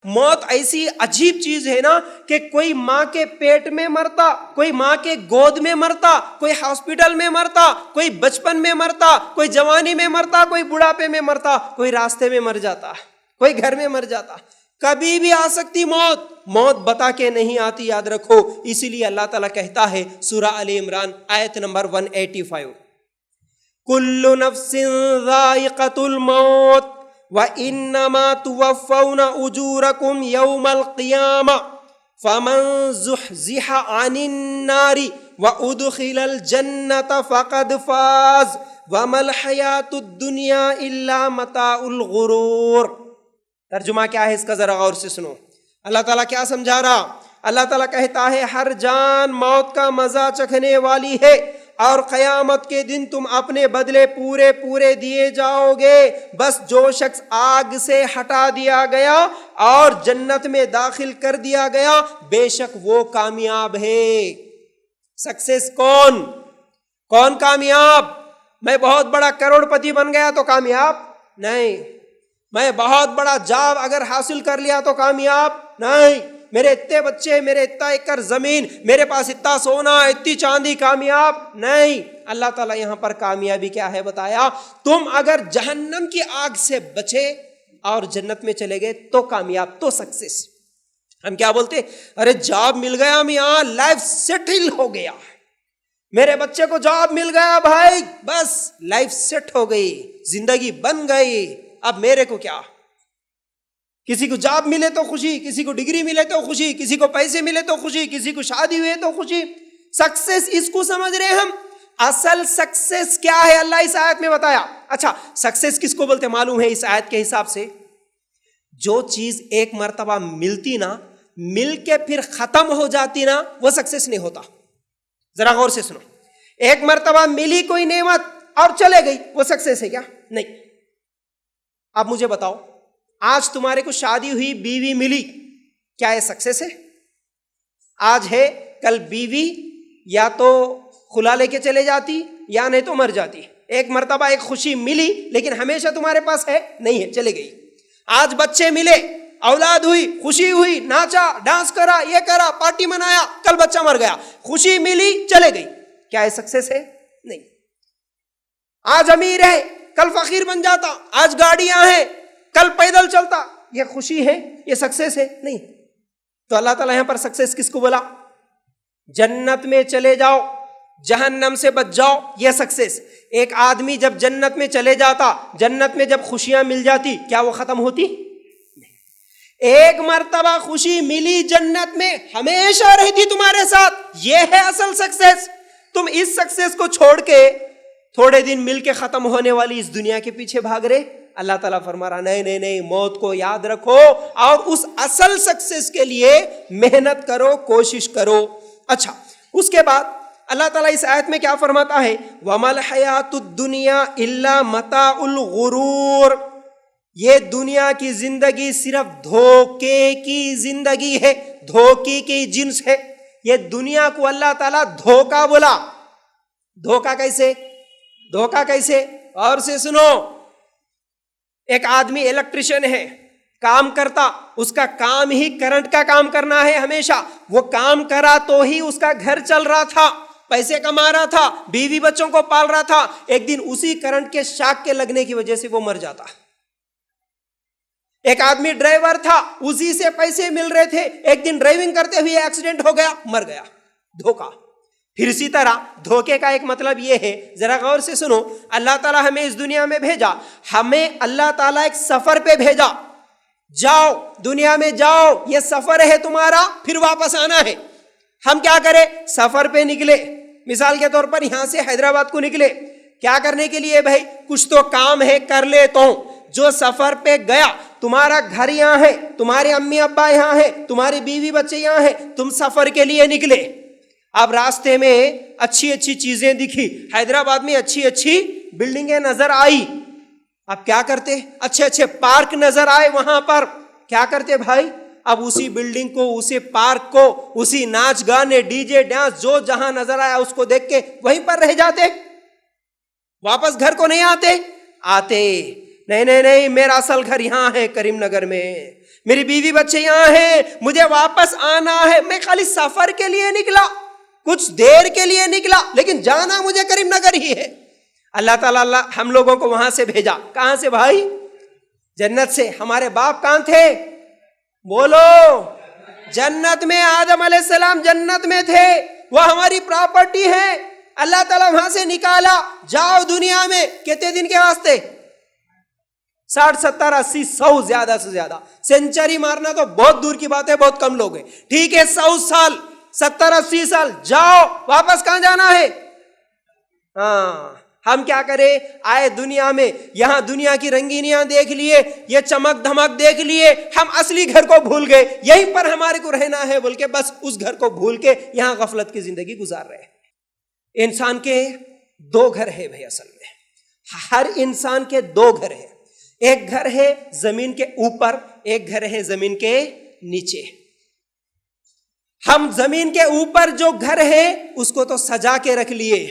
موت ایسی عجیب چیز ہے نا کہ کوئی ماں کے پیٹ میں مرتا، کوئی ماں کے گود میں مرتا، کوئی ہاسپٹل میں مرتا، کوئی بچپن میں مرتا، کوئی جوانی میں مرتا، کوئی بڑھاپے میں مرتا، کوئی راستے میں مر جاتا، کوئی گھر میں مر جاتا، کبھی بھی آ سکتی موت، موت بتا کے نہیں آتی، یاد رکھو۔ اسی لیے اللہ تعالیٰ کہتا ہے سورہ آل عمران آیت نمبر 185، کل نفس ذائقۃ الموت وَإِنَّمَا تُوَفَّوْنَ أُجُورَكُمْ يَوْمَ الْقِيَامَةِ فَمَنْ زُحْزِحَ عَنِ النَّارِ وَأُدْخِلَ الْجَنَّةَ فَقَدْ فَازَ وَمَا الْحَيَاةُ الدُّنْيَا إِلَّا مَتَاعُ الْغُرُورِ۔ ترجمہ کیا ہے اس کا ذرا غور سے سنو۔ اللہ تعالیٰ کیا سمجھا رہا؟ اللہ تعالیٰ کہتا ہے ہر جان موت کا مزہ چکھنے والی ہے، اور قیامت کے دن تم اپنے بدلے پورے پورے دیے جاؤ گے۔ بس جو شخص آگ سے ہٹا دیا گیا اور جنت میں داخل کر دیا گیا، بے شک وہ کامیاب ہے۔ سکسیس کون کامیاب؟ میں بہت بڑا کروڑ پتی بن گیا تو کامیاب نہیں، میں بہت بڑا جاب اگر حاصل کر لیا تو کامیاب نہیں، میرے اتنے بچے، میرے اتنا ایکڑ زمین، میرے پاس اتنا سونا، اتنی چاندی، کامیاب نہیں۔ اللہ تعالیٰ یہاں پر کامیابی کیا ہے بتایا، تم اگر جہنم کی آگ سے بچے اور جنت میں چلے گئے تو کامیاب، تو سکسیس۔ ہم کیا بولتے، ارے جاب مل گیا میاں، لائف سیٹل ہو گیا، میرے بچے کو جاب مل گیا بھائی، بس لائف سیٹ ہو گئی، زندگی بن گئی، اب میرے کو کیا؟ کسی کو جاب ملے تو خوشی، کسی کو ڈگری ملے تو خوشی، کسی کو پیسے ملے تو خوشی، کسی کو شادی ہوئے تو خوشی۔ سکسیس اس کو سمجھ رہے ہم؟ اصل سکسیس کیا ہے اللہ اس آیت میں بتایا۔ اچھا سکسیس کس کو بولتے معلوم ہے اس آیت کے حساب سے؟ جو چیز ایک مرتبہ ملتی نا، مل کے پھر ختم ہو جاتی نا، وہ سکسیس نہیں ہوتا۔ ذرا غور سے سنو، ایک مرتبہ ملی کوئی نعمت اور چلے گئی، وہ سکسیس ہے کیا؟ نہیں۔ اب مجھے بتاؤ، آج تمہارے کو شادی ہوئی، بیوی ملی، کیا یہ سکسیس ہے؟ آج ہے، کل بیوی یا تو خلا لے کے چلے جاتی یا نہیں تو مر جاتی۔ ایک مرتبہ ایک خوشی ملی لیکن ہمیشہ تمہارے پاس ہے نہیں ہے، چلے گئی۔ آج بچے ملے، اولاد ہوئی، خوشی ہوئی، ناچا، ڈانس کرا، یہ کرا، پارٹی منایا، کل بچہ مر گیا، خوشی ملی، چلے گئی، کیا یہ سکسیس ہے؟ نہیں۔ آج امیر ہے، کل فقیر بن جاتا، آج گاڑیاں ہیں، کل پیدل چلتا، یہ خوشی ہے، یہ سکسیس ہے؟ نہیں۔ تو اللہ تعالیٰ یہاں پر سکسیس کس کو بولا؟ جنت میں چلے جاؤ، جہنم سے بچ جاؤ، یہ سکسیس۔ ایک آدمی جب جنت میں چلے جاتا، جنت میں جب خوشیاں مل جاتی، کیا وہ ختم ہوتی؟ ایک مرتبہ خوشی ملی جنت میں، ہمیشہ رہتی تمہارے ساتھ، یہ ہے اصل سکسیس۔ تم اس سکسیس کو چھوڑ کے تھوڑے دن مل کے ختم ہونے والی اس دنیا کے پیچھے بھاگ رہے۔ اللہ تعالیٰ فرما رہا نہیں، موت کو یاد رکھو اور اس اصل سکسیس کے لیے محنت کرو، کوشش کرو۔ اچھا، اس کے بعد اللہ تعالیٰ اس آیت میں کیا فرماتا ہے؟ وَمَا الْحَيَاةُ الدُّنْيَا إِلَّا مَتَاعُ الْغُرُورِ، یہ دنیا کی زندگی صرف دھوکے کی زندگی ہے، دھوکے کی جنس ہے۔ یہ دنیا کو اللہ تعالیٰ دھوکا بولا۔ دھوکا کیسے؟ دھوکا کیسے؟ اور سے سنو، ایک آدمی الیکٹریشین ہے، کام کرتا، اس کا کام ہی کرنٹ کا کام کرنا ہے ہمیشہ، وہ کام کرا تو ہی اس کا گھر چل رہا تھا، پیسے کما رہا تھا، بیوی بچوں کو پال رہا تھا۔ ایک دن اسی کرنٹ کے شاک کے لگنے کی وجہ سے وہ مر جاتا۔ ایک آدمی ڈرائیور تھا، اسی سے پیسے مل رہے تھے، ایک دن ڈرائیونگ کرتے ہوئے ایکسیڈنٹ ہو گیا، مر گیا۔ دھوکا۔ پھر اسی طرح دھوکے کا ایک مطلب یہ ہے، ذرا غور سے سنو، اللہ تعالیٰ ہمیں اس دنیا میں بھیجا، ہمیں اللہ تعالیٰ ایک سفر پہ بھیجا، جاؤ دنیا میں جاؤ، یہ سفر ہے تمہارا، پھر واپس آنا ہے۔ ہم کیا کریں؟ سفر پہ نکلے، مثال کے طور پر یہاں سے حیدرآباد کو نکلے، کیا کرنے کے لیے بھائی؟ کچھ تو کام ہے، کر لیتا ہوں۔ جو سفر پہ گیا، تمہارا گھر یہاں ہے، تمہارے امی ابا یہاں ہے، تمہاری بیوی بچے یہاں ہیں، تم سفر کے لیے نکلے۔ اب راستے میں اچھی اچھی چیزیں دکھی، حیدرآباد میں اچھی اچھی بلڈنگیں نظر آئی، اب کیا کرتے؟ اچھے اچھے پارک نظر آئے، وہاں پر کیا کرتے بھائی؟ اب اسی بلڈنگ کو، اسی پارک کو، اسی ناچ گانے، ڈی جے ڈانس جو جہاں نظر آیا اس کو دیکھ کے وہیں پر رہ جاتے، واپس گھر کو نہیں آتے؟ نہیں، میرا اصل گھر یہاں ہے کریم نگر میں، میری بیوی بچے یہاں ہیں, مجھے واپس آنا ہے. میں خالی سفر کے لیے نکلا, کچھ دیر کے لیے نکلا, لیکن جانا مجھے کریم نگر ہی ہے. اللہ تعالیٰ ہم لوگوں کو وہاں سے بھیجا. کہاں سے بھائی؟ جنت سے. ہمارے باپ کہاں تھے؟ بولو. جنت میں. آدم علیہ السلام جنت میں تھے, وہ ہماری پراپرٹی ہے. اللہ تعالیٰ وہاں سے نکالا. جاؤ دنیا میں. کتنے دن کے واسطے؟ 60 70 80 100, زیادہ سے زیادہ. سینچری مارنا تو بہت دور کی بات ہے, بہت کم لوگ ہیں. ٹھیک ہے 100 سال 70 80 سال جاؤ. واپس کہاں جانا ہے؟ ہاں, ہم کیا کریں؟ آئے دنیا میں, یہاں دنیا کی رنگینیاں دیکھ لیے, یہ چمک دھمک دیکھ لیے, ہم اصلی گھر کو بھول گئے. یہیں پر ہمارے کو رہنا ہے بول کے بس اس گھر کو بھول کے یہاں غفلت کی زندگی گزار رہے ہیں. انسان کے 2 گھر ہے بھائی. اصل میں ہر انسان کے 2 گھر ہیں. ایک گھر ہے زمین کے اوپر, ایک گھر ہے زمین کے نیچے. ہم زمین کے اوپر جو گھر ہے اس کو تو سجا کے رکھ لیے,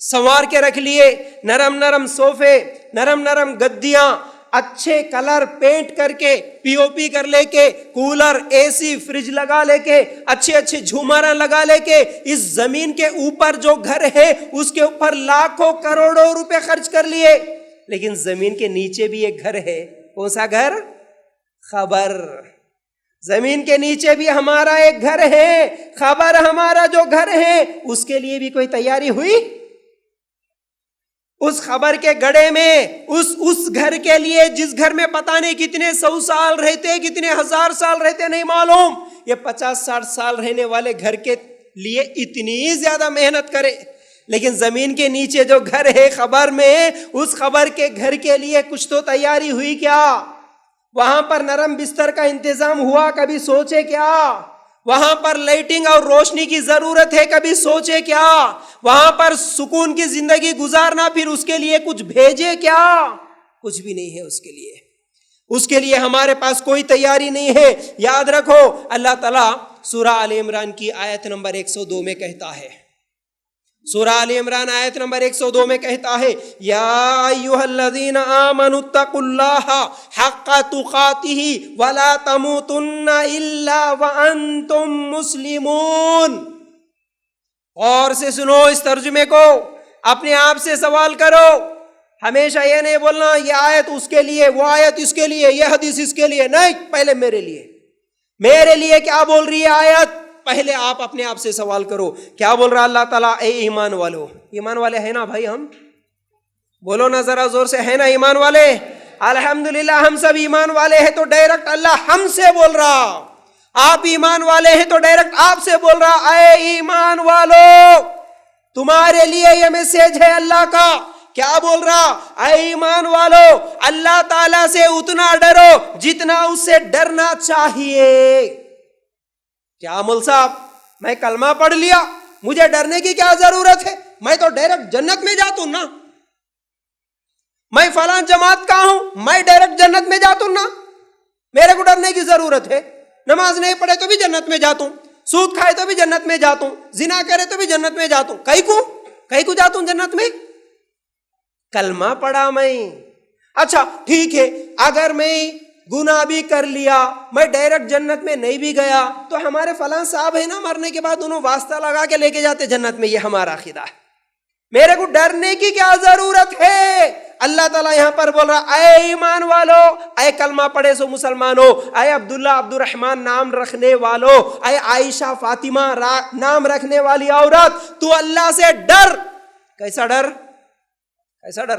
سنوار کے رکھ لیے. نرم نرم صوفے, نرم نرم گدیاں, اچھے کلر پینٹ کر کے, پی او پی کر لے کے, کولر اے سی فریج لگا لے کے, اچھے اچھے جھومریں لگا لے کے, اس زمین کے اوپر جو گھر ہے اس کے اوپر لاکھوں کروڑوں روپے خرچ کر لیے. لیکن زمین کے نیچے بھی ایک گھر ہے. کون سا گھر؟ خبر. زمین کے نیچے بھی ہمارا ایک گھر ہے. خبر ہمارا جو گھر ہے اس کے لیے بھی کوئی تیاری ہوئی؟ اس خبر کے گڑھے میں, اس گھر کے لیے جس گھر میں پتہ نہیں کتنے 100 سال رہتے, کتنے 1000 سال رہتے نہیں معلوم, یہ 50-60 سال رہنے والے گھر کے لیے اتنی زیادہ محنت کرے. لیکن زمین کے نیچے جو گھر ہے خبر میں, اس خبر کے گھر کے لیے کچھ تو تیاری ہوئی کیا؟ وہاں پر نرم بستر کا انتظام ہوا؟ کبھی سوچے کیا؟ وہاں پر لائٹنگ اور روشنی کی ضرورت ہے؟ کبھی سوچے کیا؟ وہاں پر سکون کی زندگی گزارنا, پھر اس کے لیے کچھ بھیجے کیا؟ کچھ بھی نہیں ہے اس کے لیے. اس کے لیے ہمارے پاس کوئی تیاری نہیں ہے. یاد رکھو اللہ تعالیٰ سورہ آل عمران کی آیت نمبر 102 میں کہتا ہے, سورہ آل عمران آیت نمبر 102 میں کہتا ہے, یا ایھا الذین آمنوا اتقوا اللہ حق تقاتہ ولا تموتن الا وانتم مسلمون. اور سے سنو اس ترجمے کو, اپنے آپ سے سوال کرو. ہمیشہ یہ نہیں بولنا یہ آیت اس کے لیے, وہ آیت اس کے لیے, یہ حدیث اس کے لیے. نہیں, پہلے میرے لیے. میرے لیے کیا بول رہی ہے آیت؟ پہلے آپ اپنے آپ سے سوال کرو. کیا بول رہا اللہ تعالیٰ؟ اے ایمان والو. ایمان والے ہیں نا بھائی ہم؟ بولو نا ذرا زور سے, ہے نا ایمان والے؟ الحمدللہ ہم سب ایمان والے ہیں. تو ڈائریکٹ اللہ ہم سے بول رہا. آپ ایمان والے ہیں تو ڈائریکٹ آپ سے بول رہا, اے ایمان والو تمہارے لیے یہ میسج ہے اللہ کا. کیا بول رہا؟ اے ایمان والو اللہ تعالیٰ سے اتنا ڈرو جتنا اس سے ڈرنا چاہیے. کیا مول صاحب, میں کلمہ پڑھ لیا, مجھے ڈرنے کی کیا ضرورت ہے؟ میں تو ڈائریکٹ جنت میں جاتا ہوں نا. میں فلاں جماعت کا ہوں, میں ڈائریکٹ جنت میں جاتا ہوں نا. میرے کو ڈرنے کی ضرورت ہے؟ نماز نہیں پڑھے تو بھی جنت میں جاتا ہوں, سود کھائے تو بھی جنت میں جاتا ہوں, زنا کرے تو بھی جنت میں جاتا ہوں. کہیں کو جاتا ہوں جنت میں؟ کلمہ پڑھا میں. اچھا ٹھیک ہے, اگر میں گناہ بھی کر لیا, میں ڈائریکٹ جنت میں نہیں بھی گیا, تو ہمارے فلاں صاحب ہے نا, مرنے کے بعد انہوں واسطہ لگا کے لے کے جاتے جنت میں. یہ ہمارا عقیدہ ہے. میرے کو ڈرنے کی کیا ضرورت ہے؟ اللہ تعالیٰ یہاں پر بول رہا, اے ایمان والو, اے کلمہ پڑھے سو مسلمانوں, اے عبداللہ عبد الرحمن نام رکھنے والو, اے عائشہ فاطمہ نام رکھنے والی عورت, تو اللہ سے ڈر. کیسا ڈر؟ ایسا ڈر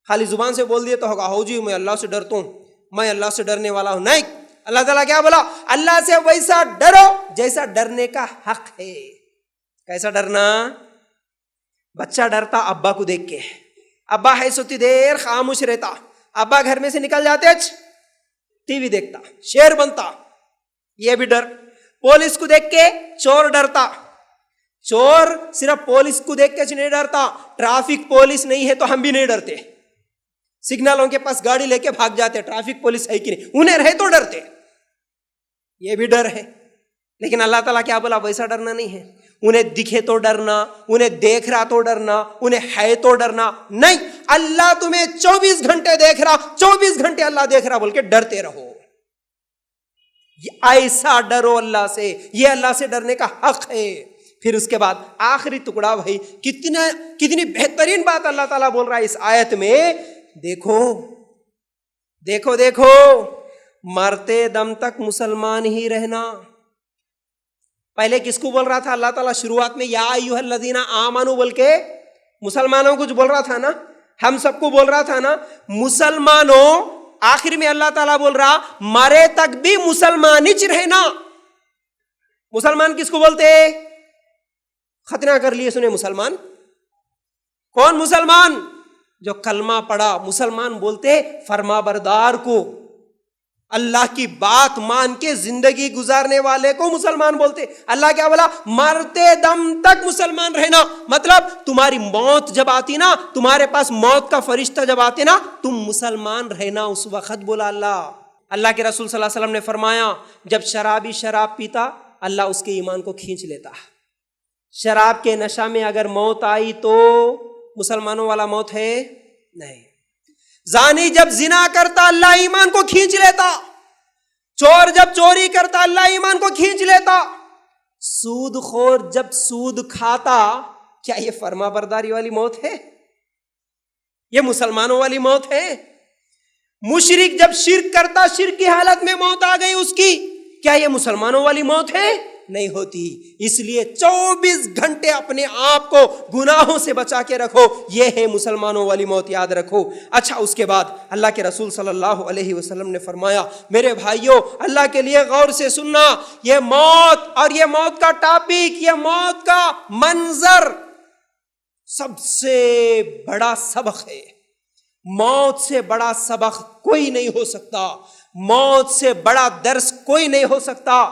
خالی زبان سے بول دیے تو ہوگا, ہو جی میں اللہ سے ڈرتا ہوں, میں اللہ سے ڈرنے والا ہوں. نہیں, اللہ تعالیٰ کیا بولا؟ اللہ سے ویسا ڈرو جیسا ڈرنے کا حق ہے. کیسا ڈرنا؟ بچہ ڈرتا ابا کو دیکھ کے, ابا ہے سوتی دیر خاموش رہتا, ابا گھر میں سے نکل جاتے ٹی وی دیکھتا, شیر بنتا. یہ بھی ڈر. پولیس کو دیکھ کے چور ڈرتا. چور صرف پولیس کو دیکھ کے نہیں ڈرتا, ٹرافک پولیس نہیں ہے تو ہم بھی نہیں ڈرتے. سگنلوں کے پاس گاڑی لے کے بھاگ جاتے, ٹرافک پولیس ہے کہ نہیں, انہیں رہے تو ڈرتے. یہ بھی ڈر ہے. لیکن اللہ تعالیٰ کیا بولا؟ ویسا ڈرنا نہیں ہے. انہیں دکھے تو ڈرنا, انہیں دیکھ رہا تو ڈرنا, انہیں ہے تو ڈرنا نہیں. اللہ تمہیں 24 گھنٹے دیکھ رہا, 24 گھنٹے اللہ دیکھ رہا بول کے ڈرتے رہو. ایسا ڈرو اللہ سے، یہ اللہ سے ڈرنے کا حق ہے۔ پھر اس کے بعد آخری ٹکڑا بھائی، کتنی بہترین بات اللہ تعالیٰ بول رہا ہے اس آیت میں۔ دیکھو دیکھو دیکھو، مرتے دم تک مسلمان ہی رہنا۔ پہلے کس کو بول رہا تھا اللہ تعالیٰ شروعات میں؟ یا ایھا الذین آمنوا بول کے مسلمانوں کو جو بول رہا تھا نا، ہم سب کو بول رہا تھا نا مسلمانوں۔ آخر میں اللہ تعالیٰ بول رہا مرے تک بھی مسلمان ہی رہنا۔ مسلمان کس کو بولتے؟ ختنہ کر لیے سنے مسلمان۔ کون مسلمان؟ جو کلمہ پڑھا۔ مسلمان بولتے فرما بردار کو، اللہ کی بات مان کے زندگی گزارنے والے کو مسلمان بولتے۔ اللہ کیا بولا؟ مرتے دم تک مسلمان رہنا۔ مطلب تمہاری موت جب آتی نا، تمہارے پاس موت کا فرشتہ جب آتے نا، تم مسلمان رہنا اس وقت، بولا اللہ۔ اللہ کے رسول صلی اللہ علیہ وسلم نے فرمایا جب شرابی شراب پیتا، اللہ اس کے ایمان کو کھینچ لیتا۔ شراب کے نشہ میں اگر موت آئی تو مسلمانوں والا موت ہے نہیں۔ زانی جب زنا کرتا، اللہ ایمان کو کھینچ لیتا۔ چور جب چوری کرتا، اللہ ایمان کو کھینچ لیتا۔ سود خور جب سود کھاتا، کیا یہ فرما برداری والی موت ہے؟ یہ مسلمانوں والی موت ہے؟ مشرک جب شرک کرتا، شرک کی حالت میں موت آ گئی اس کی، کیا یہ مسلمانوں والی موت ہے؟ نہیں ہوتی۔ اس لیے 24 گھنٹے اپنے آپ کو گناہوں سے بچا کے رکھو، یہ ہے مسلمانوں والی موت، یاد رکھو۔ اچھا، اس کے بعد اللہ کے رسول صلی اللہ علیہ وسلم نے فرمایا میرے بھائیوں، اللہ کے لیے غور سے سننا، یہ موت اور یہ موت کا ٹاپک، یہ موت کا منظر سب سے بڑا سبق ہے۔ موت سے بڑا سبق کوئی نہیں ہو سکتا، موت سے بڑا درس کوئی نہیں ہو سکتا۔